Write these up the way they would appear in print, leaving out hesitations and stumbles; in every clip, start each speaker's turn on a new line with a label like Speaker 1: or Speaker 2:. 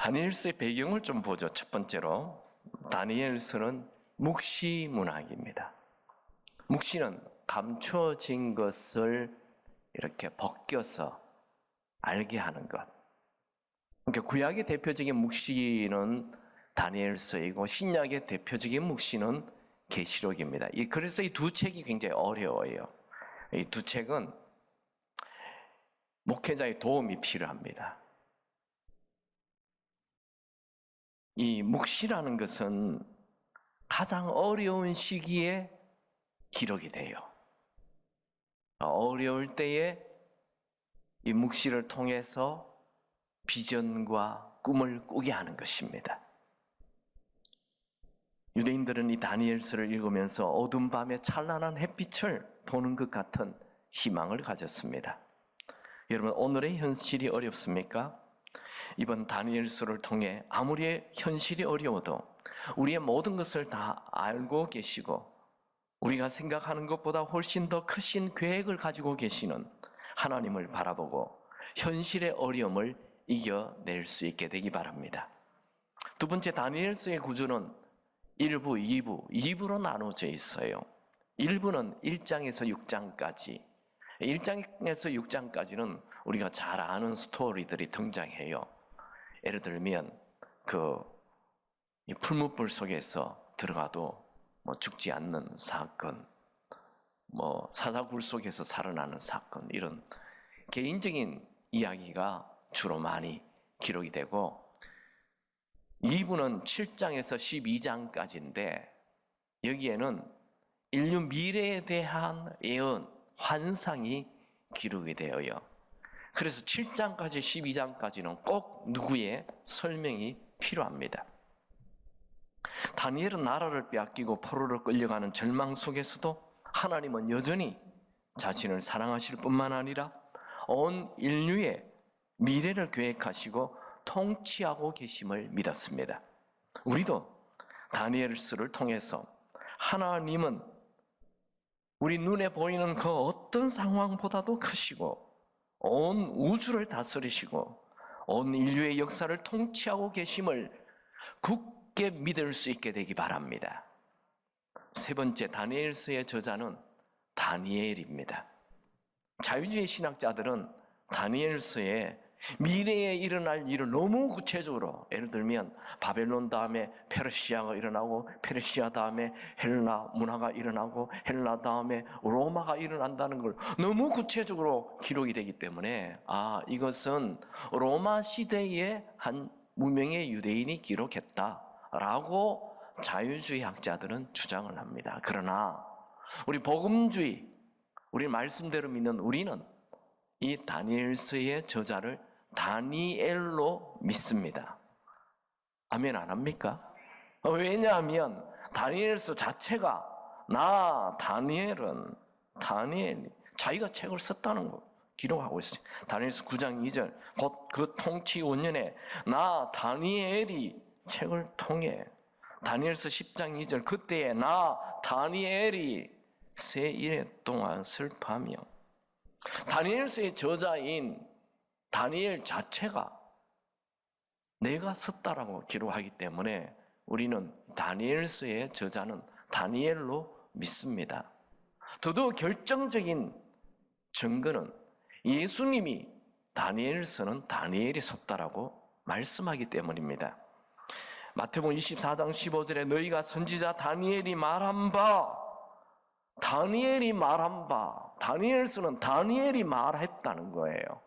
Speaker 1: 다니엘서의 배경을 좀 보죠. 첫 번째로 다니엘서는 묵시 문학입니다. 묵시는 감춰진 것을 이렇게 벗겨서 알게 하는 것. 그러니까 구약의 대표적인 묵시는 다니엘서이고 신약의 대표적인 묵시는 계시록입니다. 그래서 이 두 책이 굉장히 어려워요. 이 두 책은 목회자의 도움이 필요합니다. 이 묵시라는 것은 가장 어려운 시기에 기록이 돼요. 어려울 때에 이 묵시를 통해서 비전과 꿈을 꾸게 하는 것입니다. 유대인들은 이 다니엘서를 읽으면서 어두운 밤에 찬란한 햇빛을 보는 것 같은 희망을 가졌습니다. 여러분, 오늘의 현실이 어렵습니까? 이번 다니엘서를 통해 아무리 현실이 어려워도 우리의 모든 것을 다 알고 계시고 우리가 생각하는 것보다 훨씬 더 크신 계획을 가지고 계시는 하나님을 바라보고 현실의 어려움을 이겨낼 수 있게 되기 바랍니다. 두 번째, 다니엘서의 구조는 1부, 2부로 나눠져 있어요. 1부는 1장에서 6장까지. 1장에서 6장까지는 우리가 잘 아는 스토리들이 등장해요. 예를 들면 이 풀무불 속에서 들어가도 죽지 않는 사건, 사자굴 속에서 살아나는 사건, 이런 개인적인 이야기가 주로 많이 기록이 되고, 2부는 7장에서 12장까지인데 여기에는 인류 미래에 대한 예언, 환상이 기록이 되어요. 그래서 7장까지 12장까지는 꼭 누구의 설명이 필요합니다. 다니엘은 나라를 빼앗기고 포로로 끌려가는 절망 속에서도 하나님은 여전히 자신을 사랑하실 뿐만 아니라 온 인류의 미래를 계획하시고 통치하고 계심을 믿었습니다. 우리도 다니엘서를 통해서 하나님은 우리 눈에 보이는 그 어떤 상황보다도 크시고 온 우주를 다스리시고 온 인류의 역사를 통치하고 계심을 굳게 믿을 수 있게 되기 바랍니다. 세 번째, 다니엘서의 저자는 다니엘입니다. 자유주의 신학자들은 다니엘서에 미래에 일어날 일을 너무 구체적으로, 예를 들면 바벨론 다음에 페르시아가 일어나고 페르시아 다음에 헬라 문화가 일어나고 헬라 다음에 로마가 일어난다는 걸 너무 구체적으로 기록이 되기 때문에 이것은 로마 시대의 한 무명의 유대인이 기록했다라고 자유주의 학자들은 주장을 합니다. 그러나 우리 복음주의, 우리 말씀대로 믿는 우리는 이 다니엘서의 저자를 다니엘로 믿습니다. 아멘 안 합니까? 왜냐하면 다니엘서 자체가 다니엘이 자기가 책을 썼다는 거 기록하고 있어요. 다니엘서 9장 2절 곧 그 통치 5년에 나 다니엘이 책을 통해, 다니엘서 10장 2절 그때에 나 다니엘이 새 일에 동안 슬퍼하며, 다니엘서의 저자인 다니엘 자체가 내가 썼다라고 기록하기 때문에 우리는 다니엘서의 저자는 다니엘로 믿습니다. 더더욱 결정적인 증거는 예수님이 다니엘서는 다니엘이 썼다라고 말씀하기 때문입니다. 마태복음 24장 15절에 너희가 선지자 다니엘이 말한 바, 다니엘서는 다니엘이 말했다는 거예요.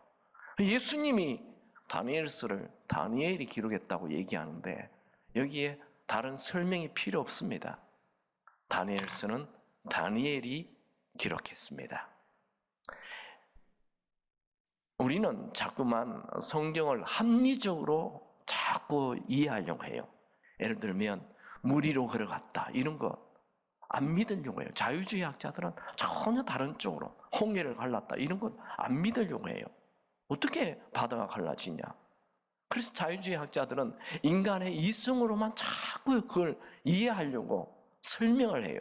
Speaker 1: 예수님이 다니엘서를 다니엘이 기록했다고 얘기하는데 여기에 다른 설명이 필요 없습니다. 다니엘서는 다니엘이 기록했습니다. 우리는 자꾸만 성경을 합리적으로 자꾸 이해하려고 해요. 예를 들면 무리로 걸어갔다 이런 거 안 믿으려고 해요. 자유주의 학자들은 전혀 다른 쪽으로 홍해를 갈랐다 이런 건 안 믿으려고 해요. 어떻게 바다가 갈라지냐? 그래서 자유주의 학자들은 인간의 이성으로만 자꾸 그걸 이해하려고 설명을 해요.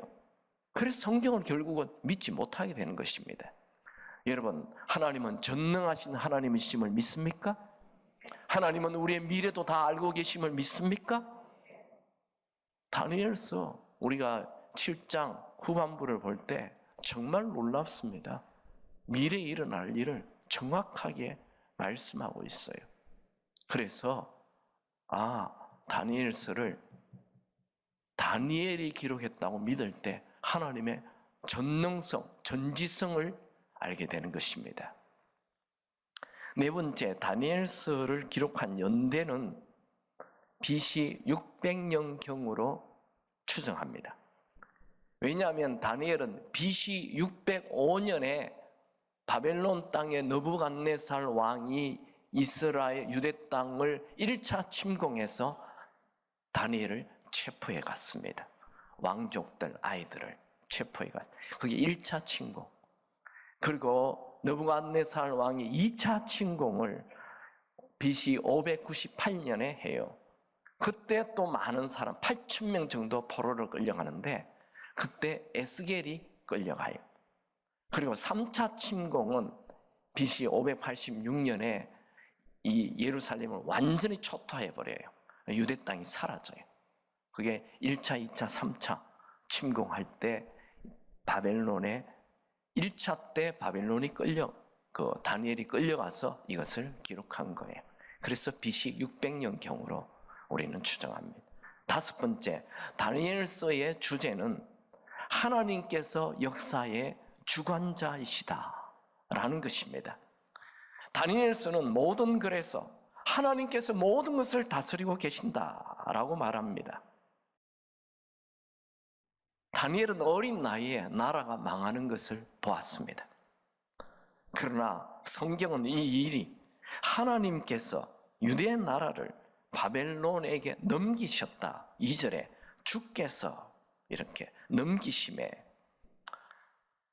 Speaker 1: 그래서 성경을 결국은 믿지 못하게 되는 것입니다. 여러분, 하나님은 전능하신 하나님이심을 믿습니까? 하나님은 우리의 미래도 다 알고 계심을 믿습니까? 다니엘서 우리가 7장 후반부를 볼 때 정말 놀랍습니다. 미래에 일어날 일을 정확하게 말씀하고 있어요. 그래서 다니엘서를 다니엘이 기록했다고 믿을 때 하나님의 전능성, 전지성을 알게 되는 것입니다. 네 번째, 다니엘서를 기록한 연대는 BC 600년경으로 추정합니다. 왜냐하면 다니엘은 BC 605년에 바벨론 땅의 느부갓네살 왕이 이스라엘 유대 땅을 1차 침공해서 다니엘을 체포해 갔습니다. 왕족들, 아이들을 체포해 갔습니다. 그게 1차 침공. 그리고 느부갓네살 왕이 2차 침공을 BC 598년에 해요. 그때 또 많은 사람, 8,000명 정도 포로로 끌려가는데 그때 에스겔이 끌려가요. 그리고 3차 침공은 BC 586년에 이 예루살렘을 완전히 초토해버려요. 유대 땅이 사라져요. 그게 1차, 2차, 3차 침공할 때 바벨론에 1차 때 바벨론이 다니엘이 끌려가서 이것을 기록한 거예요. 그래서 BC 600년경으로 우리는 추정합니다. 다섯 번째, 다니엘서의 주제는 하나님께서 역사의 주관자이시다라는 것입니다. 다니엘서는 모든 글에서 하나님께서 모든 것을 다스리고 계신다라고 말합니다. 다니엘은 어린 나이에 나라가 망하는 것을 보았습니다. 그러나 성경은 이 일이 하나님께서 유대 나라를 바벨론에게 넘기셨다. 2절에 주께서 이렇게 넘기심에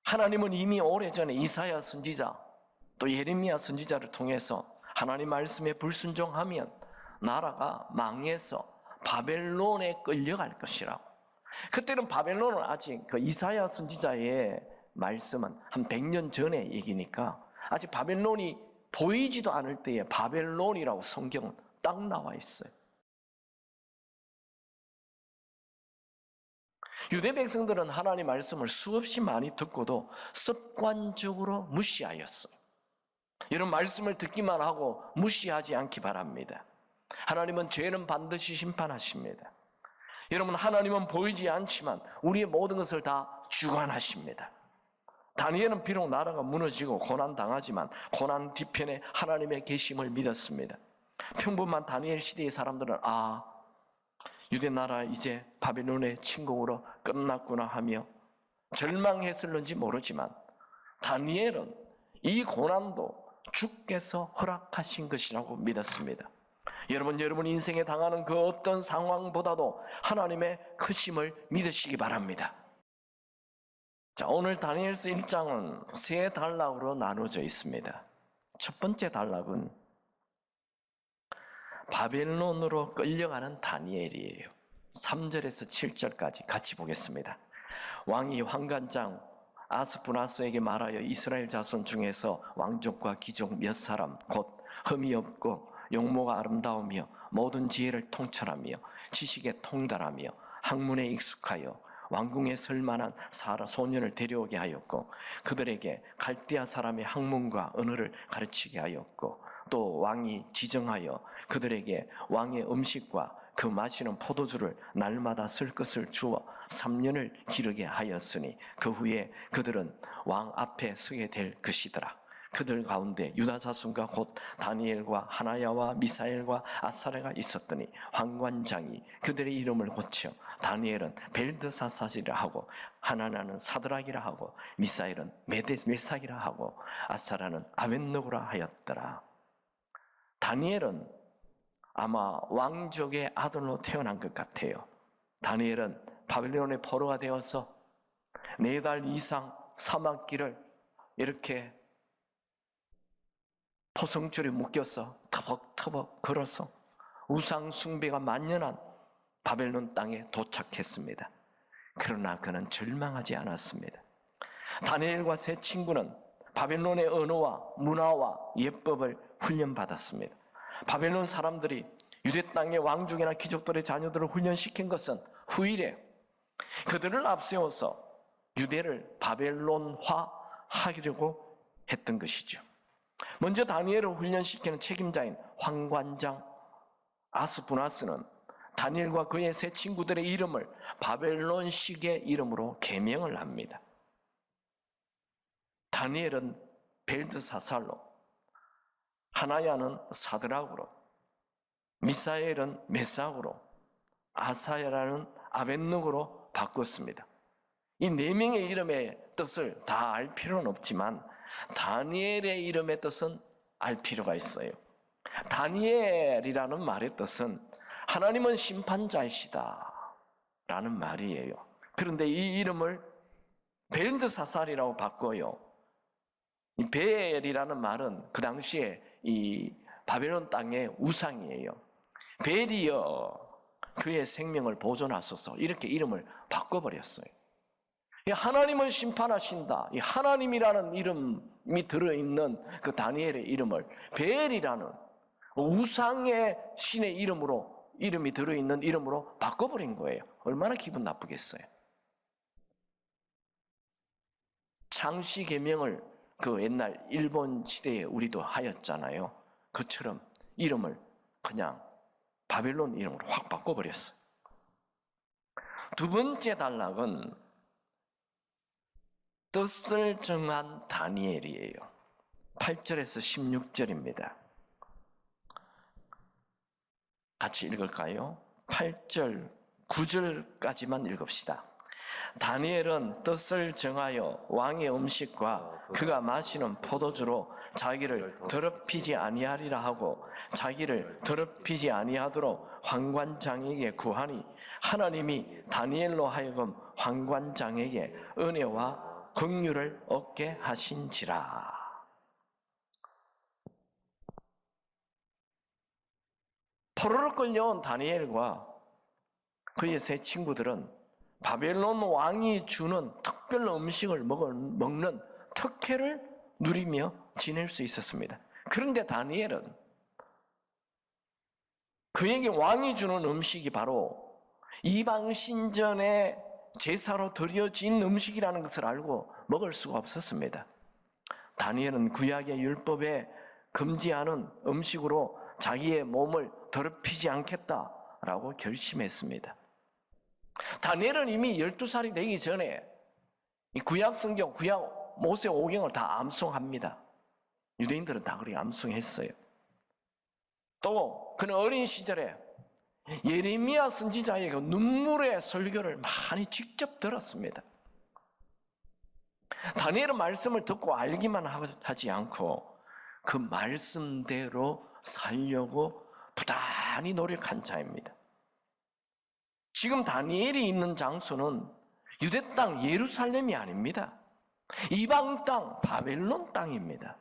Speaker 1: 하나님은 이미 오래전에 이사야 선지자 또 예레미야 선지자를 통해서 하나님 말씀에 불순종하면 나라가 망해서 바벨론에 끌려갈 것이라고. 그때는 바벨론은 아직 그 이사야 선지자의 말씀은 한 100년 전의 얘기니까 아직 바벨론이 보이지도 않을 때에 바벨론이라고 성경은 딱 나와 있어요. 유대 백성들은 하나님 말씀을 수없이 많이 듣고도 습관적으로 무시하였어요. 이런 말씀을 듣기만 하고 무시하지 않기 바랍니다. 하나님은 죄는 반드시 심판하십니다. 여러분, 하나님은 보이지 않지만 우리의 모든 것을 다 주관하십니다. 다니엘은 비록 나라가 무너지고 고난당하지만 고난 뒤편에 하나님의 계심을 믿었습니다. 평범한 다니엘 시대의 사람들은 유대 나라 이제 바벨론의 침공으로 끝났구나 하며 절망했을는지 모르지만 다니엘은 이 고난도 주께서 허락하신 것이라고 믿었습니다. 여러분 인생에 당하는 그 어떤 상황보다도 하나님의 크심을 믿으시기 바랍니다. 자, 오늘 다니엘서 1장은 세 단락으로 나눠져 있습니다. 첫 번째 단락은 바벨론으로 끌려가는 다니엘이에요. 3절에서 7절까지 같이 보겠습니다. 왕이 환관장 아스푸나스에게 말하여 이스라엘 자손 중에서 왕족과 귀족 몇 사람 곧 흠이 없고 용모가 아름다우며 모든 지혜를 통찰하며 지식에 통달하며 학문에 익숙하여 왕궁에 설만한 소년을 데려오게 하였고 그들에게 갈대아 사람의 학문과 언어를 가르치게 하였고 또 왕이 지정하여 그들에게 왕의 음식과 그 마시는 포도주를 날마다 쓸 것을 주어 3년을 기르게 하였으니 그 후에 그들은 왕 앞에 서게 될 것이더라. 그들 가운데 유다 자손과 곧 다니엘과 하나야와 미사엘과 아사랴가 있었더니 환관장이 그들의 이름을 고쳐 다니엘은 벨드사사시라 하고 하나냐는 사드락이라 하고 미사엘은 메삭이라 하고 아사랴는 아벳느고라 하였더라. 다니엘은 아마 왕족의 아들로 태어난 것 같아요. 다니엘은 바벨론의 포로가 되어서 4달 이상 사막길을 이렇게 포성줄에 묶여서 터벅터벅 걸어서 우상 숭배가 만연한 바벨론 땅에 도착했습니다. 그러나 그는 절망하지 않았습니다. 다니엘과 세 친구는 바벨론의 언어와 문화와 예법을 훈련받았습니다. 바벨론 사람들이 유대 땅의 왕족이나 귀족들의 자녀들을 훈련시킨 것은 후일에 그들을 앞세워서 유대를 바벨론화하려고 했던 것이죠. 먼저 다니엘을 훈련시키는 책임자인 황관장 아스푸나스는 다니엘과 그의 세 친구들의 이름을 바벨론식의 이름으로 개명을 합니다. 다니엘은 벨드사살로, 하나야는 사드락으로, 미사엘은 메삭으로, 아사야라는 아벳느고로 바꿨습니다. 이 네 명의 이름의 뜻을 다 알 필요는 없지만 다니엘의 이름의 뜻은 알 필요가 있어요. 다니엘이라는 말의 뜻은 하나님은 심판자이시다 라는 말이에요. 그런데 이 이름을 벨드사살이라고 바꿔요. 이 벨이라는 말은 그 당시에 이 바벨론 땅의 우상이에요. 벨이여 그의 생명을 보존하소서, 이렇게 이름을 바꿔버렸어요. 하나님은 심판하신다, 이 하나님이라는 이름이 들어있는 그 다니엘의 이름을 벨이라는 우상의 신의 이름이 들어있는 이름으로 바꿔버린 거예요. 얼마나 기분 나쁘겠어요. 창씨 계명을 그 옛날 일본 시대에 우리도 하였잖아요. 그처럼 이름을 그냥 바벨론 이름으로 확 바꿔버렸어요. 두 번째 단락은 뜻을 정한 다니엘이에요. 8절에서 16절입니다. 같이 읽을까요? 8절, 9절까지만 읽읍시다. 다니엘은 뜻을 정하여 왕의 음식과 그가 마시는 포도주로 자기를 더럽히지 아니하리라 하고 자기를 더럽히지 아니하도록 황관장에게 구하니 하나님이 다니엘로 하여금 황관장에게 은혜와 긍휼을 얻게 하신지라. 포로로 끌려온 다니엘과 그의 세 친구들은 바벨론 왕이 주는 특별 음식을 먹는 특혜를 누리며 지낼 수 있었습니다. 그런데 다니엘은 그에게 왕이 주는 음식이 바로 이방 신전의 제사로 드려진 음식이라는 것을 알고 먹을 수가 없었습니다. 다니엘은 구약의 율법에 금지하는 음식으로 자기의 몸을 더럽히지 않겠다라고 결심했습니다. 다니엘은 이미 12살이 되기 전에 이 구약 성경, 구약 모세 오경을 다 암송합니다. 유대인들은 다 그렇게 암송했어요. 또 그는 어린 시절에 예레미야 선지자에게 눈물의 설교를 많이 직접 들었습니다. 다니엘은 말씀을 듣고 알기만 하지 않고 그 말씀대로 살려고 부단히 노력한 자입니다. 지금 다니엘이 있는 장소는 유대 땅 예루살렘이 아닙니다. 이방 땅 바벨론 땅입니다.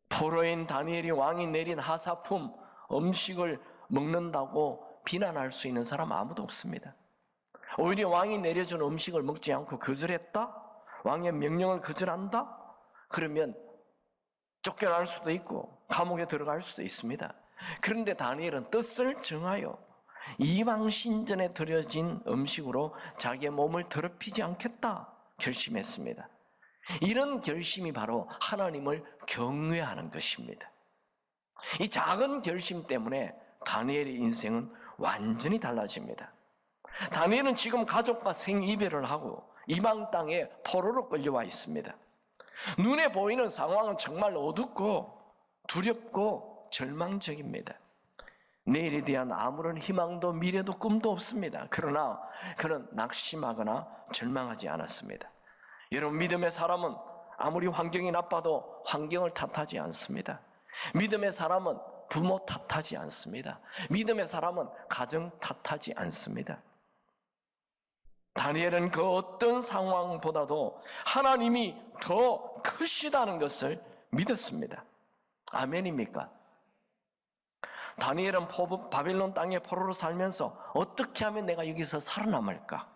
Speaker 1: 포로인 다니엘이 왕이 내린 하사품 음식을 먹는다고 비난할 수 있는 사람 아무도 없습니다. 오히려 왕이 내려준 음식을 먹지 않고 거절했다? 왕의 명령을 거절한다? 그러면 쫓겨날 수도 있고 감옥에 들어갈 수도 있습니다. 그런데 다니엘은 뜻을 정하여 이방 신전에 드려진 음식으로 자기의 몸을 더럽히지 않겠다 결심했습니다. 이런 결심이 바로 하나님을 경외하는 것입니다. 이 작은 결심 때문에 다니엘의 인생은 완전히 달라집니다. 다니엘은 지금 가족과 생이별을 하고 이방 땅에 포로로 끌려와 있습니다. 눈에 보이는 상황은 정말 어둡고 두렵고 절망적입니다. 내일에 대한 아무런 희망도 미래도 꿈도 없습니다. 그러나 그는 낙심하거나 절망하지 않았습니다. 여러분, 믿음의 사람은 아무리 환경이 나빠도 환경을 탓하지 않습니다. 믿음의 사람은 부모 탓하지 않습니다. 믿음의 사람은 가정 탓하지 않습니다. 다니엘은 그 어떤 상황보다도 하나님이 더 크시다는 것을 믿었습니다. 아멘입니까? 다니엘은 바벨론 땅의 포로로 살면서 어떻게 하면 내가 여기서 살아남을까?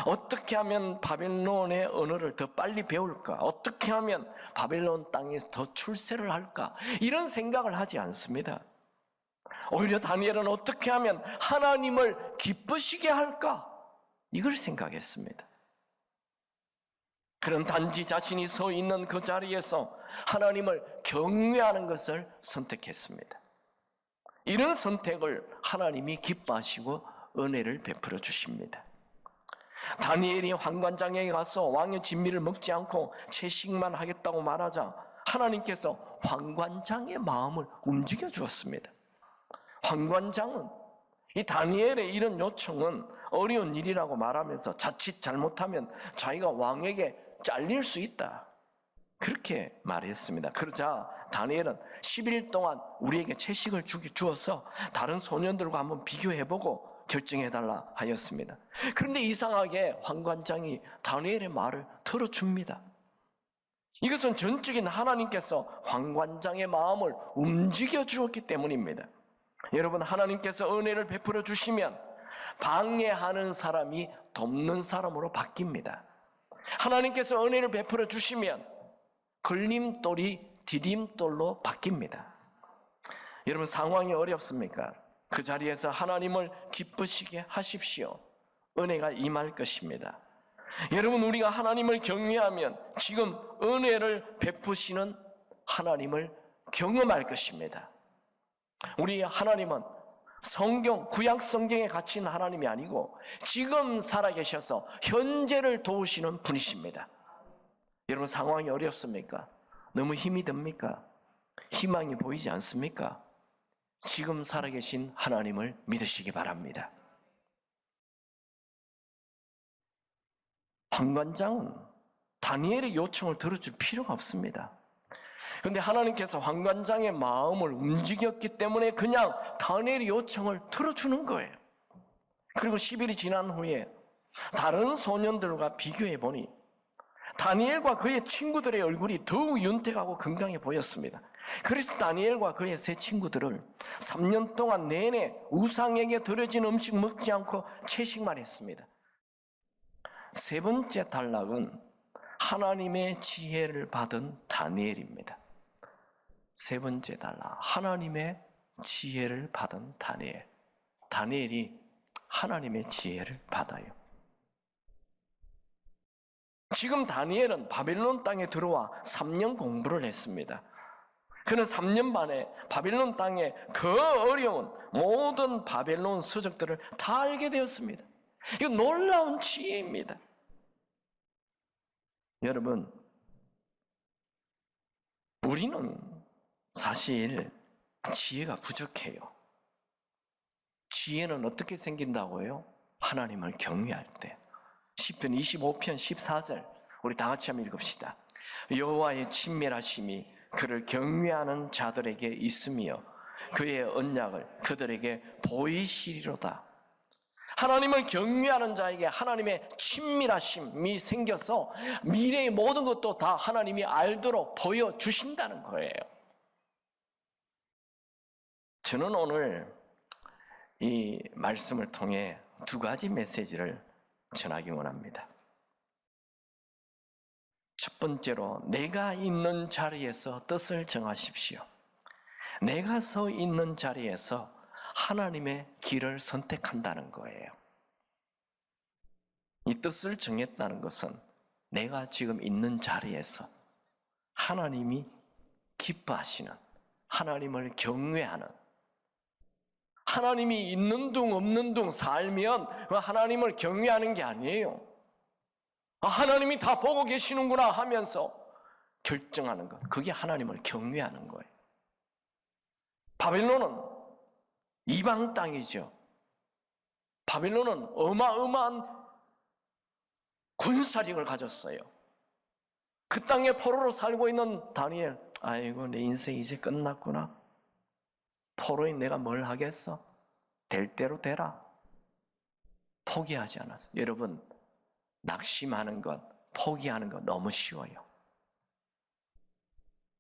Speaker 1: 어떻게 하면 바벨론의 언어를 더 빨리 배울까? 어떻게 하면 바벨론 땅에서 더 출세를 할까? 이런 생각을 하지 않습니다. 오히려 다니엘은 어떻게 하면 하나님을 기쁘시게 할까? 이걸 생각했습니다. 그런 단지 자신이 서 있는 그 자리에서 하나님을 경외하는 것을 선택했습니다. 이런 선택을 하나님이 기뻐하시고 은혜를 베풀어 주십니다. 다니엘이 환관장에 가서 왕의 진미를 먹지 않고 채식만 하겠다고 말하자 하나님께서 환관장의 마음을 움직여 주었습니다. 환관장은 이 다니엘의 이런 요청은 어려운 일이라고 말하면서 자칫 잘못하면 자기가 왕에게 잘릴 수 있다, 그렇게 말했습니다. 그러자 다니엘은 10일 동안 우리에게 채식을 주어서 다른 소년들과 한번 비교해보고 결정해달라 하였습니다. 그런데 이상하게 환관장이 다니엘의 말을 들어줍니다. 이것은 전적인 하나님께서 환관장의 마음을 움직여 주었기 때문입니다. 여러분, 하나님께서 은혜를 베풀어 주시면 방해하는 사람이 돕는 사람으로 바뀝니다. 하나님께서 은혜를 베풀어 주시면 걸림돌이 디딤돌로 바뀝니다. 여러분, 상황이 어렵습니까? 그 자리에서 하나님을 기쁘시게 하십시오. 은혜가 임할 것입니다. 여러분, 우리가 하나님을 경외하면 지금 은혜를 베푸시는 하나님을 경험할 것입니다. 우리 하나님은 성경, 구약 성경에 갇힌 하나님이 아니고 지금 살아계셔서 현재를 도우시는 분이십니다. 여러분, 상황이 어렵습니까? 너무 힘이 듭니까? 희망이 보이지 않습니까? 지금 살아계신 하나님을 믿으시기 바랍니다. 환관장은 다니엘의 요청을 들어줄 필요가 없습니다. 그런데 하나님께서 환관장의 마음을 움직였기 때문에 그냥 다니엘의 요청을 들어주는 거예요. 그리고 10일이 지난 후에 다른 소년들과 비교해 보니 다니엘과 그의 친구들의 얼굴이 더욱 윤택하고 건강해 보였습니다. 그래서 다니엘과 그의 세 친구들을 3년 동안 내내 우상에게 드려진 음식 먹지 않고 채식만 했습니다. 세 번째 단락은 하나님의 지혜를 받은 다니엘입니다. 세 번째 단락, 하나님의 지혜를 받은 다니엘. 다니엘이 하나님의 지혜를 받아요. 지금 다니엘은 바벨론 땅에 들어와 3년 공부를 했습니다. 그는 3년 만에 바벨론 땅의 그 어려운 모든 바벨론 서적들을 다 알게 되었습니다. 이거 놀라운 지혜입니다. 여러분, 우리는 사실 지혜가 부족해요. 지혜는 어떻게 생긴다고요? 하나님을 경외할 때. 시편 25편 14절 우리 다 같이 한번 읽읍시다. 여호와의 친밀하심이 그를 경외하는 자들에게 있으며 그의 언약을 그들에게 보이시리로다. 하나님을 경외하는 자에게 하나님의 친밀하심이 생겨서 미래의 모든 것도 다 하나님이 알도록 보여주신다는 거예요. 저는 오늘 이 말씀을 통해 두 가지 메시지를 전하기 원합니다. 첫 번째로, 내가 있는 자리에서 뜻을 정하십시오. 내가 서 있는 자리에서 하나님의 길을 선택한다는 거예요. 이 뜻을 정했다는 것은 내가 지금 있는 자리에서 하나님이 기뻐하시는, 하나님을 경외하는, 하나님이 있는 둥 없는 둥 살면 하나님을 경외하는 게 아니에요. 하나님이 다 보고 계시는구나 하면서 결정하는 것, 그게 하나님을 경외하는 거예요. 바벨론은 이방 땅이죠. 바벨론은 어마어마한 군사력을 가졌어요. 그 땅에 포로로 살고 있는 다니엘, 아이고 내 인생 이제 끝났구나. 포로인 내가 뭘 하겠어? 될 대로 되라. 포기하지 않았어요. 여러분, 낙심하는 것, 포기하는 것 너무 쉬워요.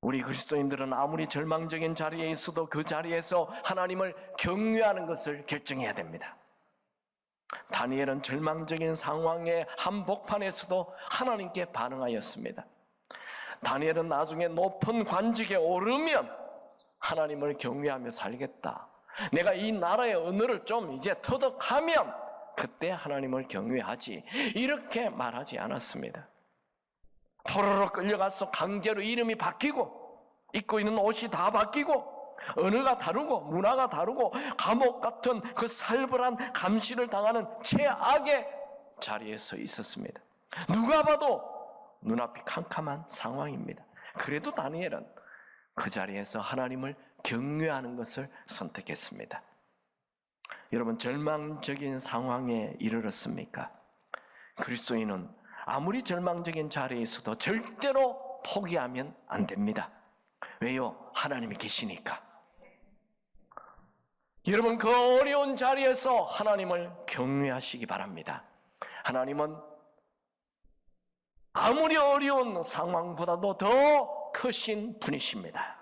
Speaker 1: 우리 그리스도인들은 아무리 절망적인 자리에 있어도 그 자리에서 하나님을 경외하는 것을 결정해야 됩니다. 다니엘은 절망적인 상황의 한복판에서도 하나님께 반응하였습니다. 다니엘은 나중에 높은 관직에 오르면 하나님을 경외하며 살겠다, 내가 이 나라의 언어를 좀 이제 터득하면 그때 하나님을 경외하지, 이렇게 말하지 않았습니다. 포로로 끌려가서 강제로 이름이 바뀌고 입고 있는 옷이 다 바뀌고 언어가 다르고 문화가 다르고 감옥 같은 그 살벌한 감시를 당하는 최악의 자리에 서 있었습니다. 누가 봐도 눈앞이 캄캄한 상황입니다. 그래도 다니엘은 그 자리에서 하나님을 경외하는 것을 선택했습니다. 여러분, 절망적인 상황에 이르렀습니까? 그리스도인은 아무리 절망적인 자리에 있어도 절대로 포기하면 안 됩니다. 왜요? 하나님이 계시니까. 여러분, 그 어려운 자리에서 하나님을 경외하시기 바랍니다. 하나님은 아무리 어려운 상황보다도 더 크신 분이십니다.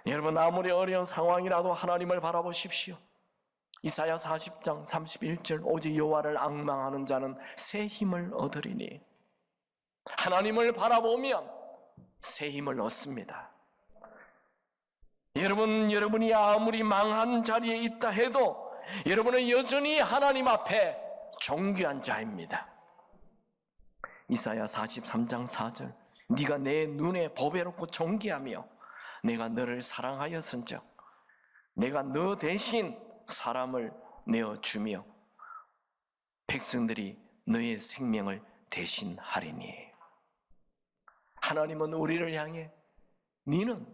Speaker 1: 여러분, 아무리 어려운 상황이라도 하나님을 바라보십시오. 이사야 40장 31절 오직 여호와를 앙망하는 자는 새 힘을 얻으리니. 하나님을 바라보면 새 힘을 얻습니다. 여러분이 아무리 망한 자리에 있다 해도 여러분은 여전히 하나님 앞에 존귀한 자입니다. 이사야 43장 4절 네가 내 눈에 보배롭고 존귀하며 내가 너를 사랑하였은즉 내가 너 대신 사람을 내어주며 백성들이 너의 생명을 대신하리니. 하나님은 우리를 향해 너는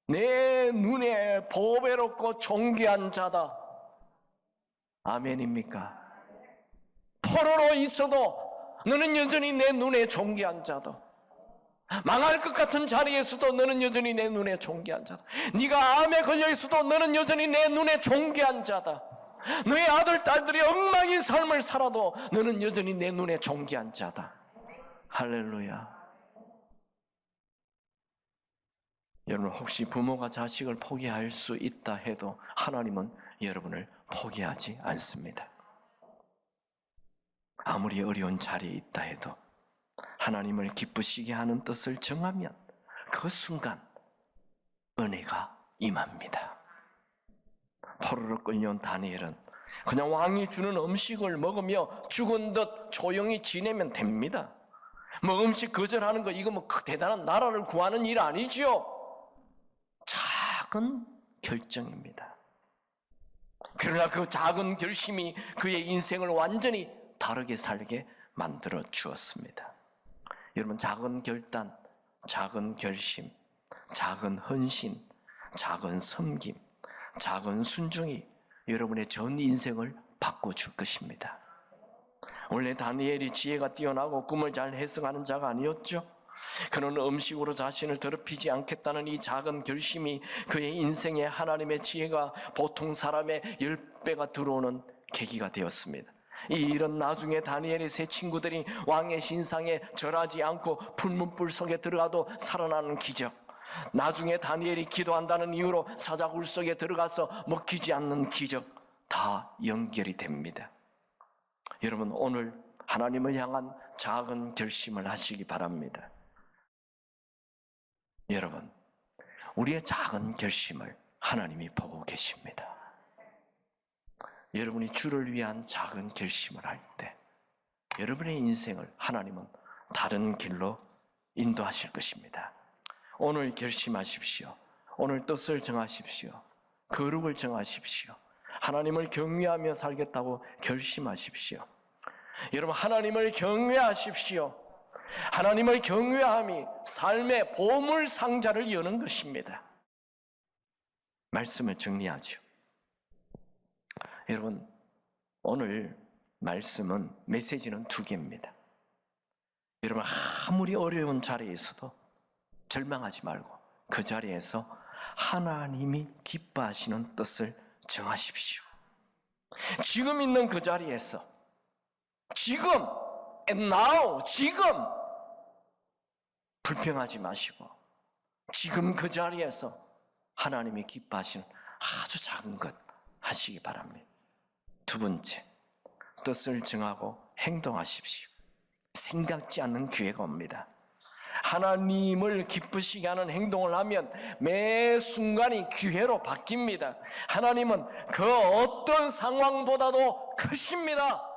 Speaker 1: 내 눈에 보배롭고 존귀한 자다. 아멘입니까? 포로로 있어도 너는 여전히 내 눈에 존귀한 자다. 망할 것 같은 자리에서도 너는 여전히 내 눈에 존귀한 자다. 네가 암에 걸려 있어도 너는 여전히 내 눈에 존귀한 자다. 너의 아들, 딸들이 엉망인 삶을 살아도 너는 여전히 내 눈에 존귀한 자다. 할렐루야. 여러분, 혹시 부모가 자식을 포기할 수 있다 해도 하나님은 여러분을 포기하지 않습니다. 아무리 어려운 자리에 있다 해도 하나님을 기쁘시게 하는 뜻을 정하면 그 순간 은혜가 임합니다. 포로로 끌려온 다니엘은 그냥 왕이 주는 음식을 먹으며 죽은 듯 조용히 지내면 됩니다. 뭐 음식 거절하는 거 이거 뭐 대단한 나라를 구하는 일 아니죠. 작은 결정입니다. 그러나 그 작은 결심이 그의 인생을 완전히 다르게 살게 만들어 주었습니다. 여러분, 작은 결단, 작은 결심, 작은 헌신, 작은 섬김, 작은 순종이 여러분의 전 인생을 바꿔줄 것입니다. 원래 다니엘이 지혜가 뛰어나고 꿈을 잘 해석하는 자가 아니었죠. 그는 음식으로 자신을 더럽히지 않겠다는 이 작은 결심이 그의 인생에 하나님의 지혜가 보통 사람의 10배가 들어오는 계기가 되었습니다. 이 일은 나중에 다니엘의 세 친구들이 왕의 신상에 절하지 않고 풀문불 속에 들어가도 살아나는 기적, 나중에 다니엘이 기도한다는 이유로 사자굴 속에 들어가서 먹히지 않는 기적, 다 연결이 됩니다. 여러분, 오늘 하나님을 향한 작은 결심을 하시기 바랍니다. 여러분, 우리의 작은 결심을 하나님이 보고 계십니다. 여러분이 주를 위한 작은 결심을 할 때 여러분의 인생을 하나님은 다른 길로 인도하실 것입니다. 오늘 결심하십시오. 오늘 뜻을 정하십시오. 거룩을 정하십시오. 하나님을 경외하며 살겠다고 결심하십시오. 여러분, 하나님을 경외하십시오. 하나님을 경외함이 삶의 보물 상자를 여는 것입니다. 말씀을 정리하죠. 여러분, 오늘 말씀은 메시지는 2개입니다. 여러분, 아무리 어려운 자리에 있어도 절망하지 말고 그 자리에서 하나님이 기뻐하시는 뜻을 정하십시오. 지금 있는 그 자리에서 지금 and now, 지금 불평하지 마시고 지금 그 자리에서 하나님이 기뻐하시는 아주 작은 것 하시기 바랍니다. 2번째, 뜻을 정하고 행동하십시오. 생각지 않는 기회가 옵니다. 하나님을 기쁘시게 하는 행동을 하면 매 순간이 기회로 바뀝니다. 하나님은 그 어떤 상황보다도 크십니다.